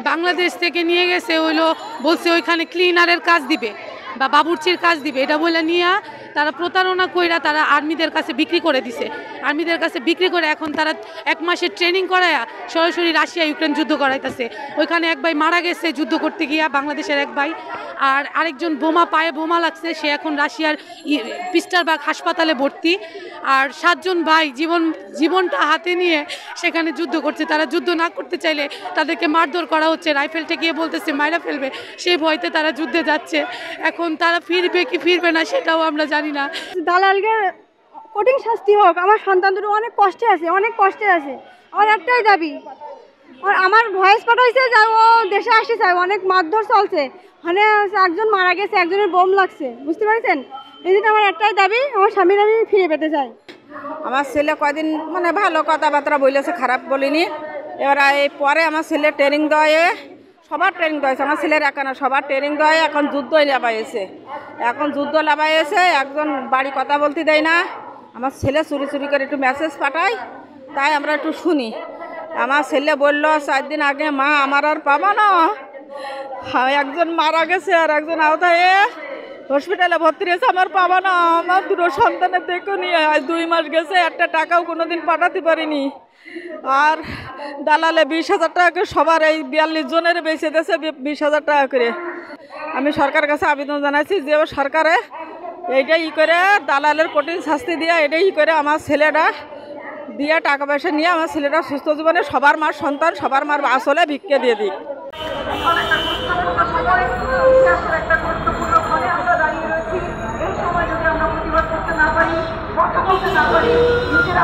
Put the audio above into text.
বাংলাদেশ থেকে নিয়ে গেছে হইলো, বলছে ওইখানে ক্লিনারের কাজ দিবে বা বাবুর্চির কাজ দিবে, এটা বলে নিয়ে তারা প্রতারণা কইরা তারা আর্মিদের কাছে বিক্রি করে দিছে। আর্মিদের কাছে বিক্রি করে এখন তারা 1 মাসের ট্রেনিং করায়া সরাসরি রাশিয়া ইউক্রেন যুদ্ধ করাইতেছে। ওইখানে এক ভাই মারা গেছে যুদ্ধ করতে গিয়া, বাংলাদেশের এক ভাই, আর আরেকজন পায়ে বোমা লাগছে, সে এখন রাশিয়ার পিস্টারবার্গ হাসপাতালে ভর্তি। আর 7 জন ভাই জীবনটা হাতে নিয়ে সেখানে যুদ্ধ করছে। তারা যুদ্ধ না করতে চাইলে তাদেরকে মারধর করা হচ্ছে, রাইফেল ঠেকিয়ে বলতেছে মাইরা ফেলবে, সেই ভয়তে তারা যুদ্ধে যাচ্ছে। এখন তারা ফিরবে কি ফিরবে না সেটাও আমরা জানি না। দালালকে কঠিন শাস্তি হোক। আমার সন্তান দুটো অনেক কষ্টে আছে, আমার একটাই দাবি, আমার ভয়েস পাঠাইছে যে ও দেশে আসতে চায়, অনেক মারধর চলছে, মানে একজন মারা গেছে, একজনের বোম লাগছে, বুঝতে পারছেন? এই জন্য আমার একটাই দাবি, আমার স্বামীর আমি ফিরে পেতে চাই। আমার ছেলে কয়দিন মানে ভালো কথাবার্তা বলেছে, খারাপ বলিনি। এবার এই পরে আমার ছেলে ট্রেনিং দেওয়া, সবার ট্রেনিং দেওয়া হয়েছে, আমার ছেলের একা না, সবার ট্রেনিং দেওয়া, এখন যুদ্ধই লাগাইছে, একজন বাড়ি কথা বলতে দেয় না। আমার ছেলে চুরি করে একটু মেসেজ পাঠায়, তাই আমরা একটু শুনি। আমার ছেলে বললো 4 দিন আগে, মা আমার আর পাবা না, একজন মারা গেছে আর একজন আহত হয়ে হসপিটালে ভর্তি রয়েছে, আমার পাবা না, আমার দুটো সন্তানের দেখো নিয়ে আজ 2 মাস গেছে, একটা টাকাও কোনোদিন পাঠাতে পারিনি। আর দালালে 20,000 টাকা করে সবার, এই 42 জনের বেঁচে দিয়েছে 20,000 টাকা করে। আমি সরকারের কাছে আবেদন জানাচ্ছি যে সরকারে এইটাই করে দালালের কঠিন শাস্তি দিয়ে এটাই করে আমার ছেলেটা দিয়ে টাকা পয়সা নিয়ে আমার ছেলেটা সুস্থ জীবনে সবার মার সন্তান, সবার মার আসলে ভিক্ষে দিয়ে দিই। একটা গুরুত্বপূর্ণ ফলে আমরা দাঁড়িয়ে রয়েছি। এই সময় যদি আমরা প্রতিবাদ করতে না পারি, কথা বলতে না পারি, নিজেরা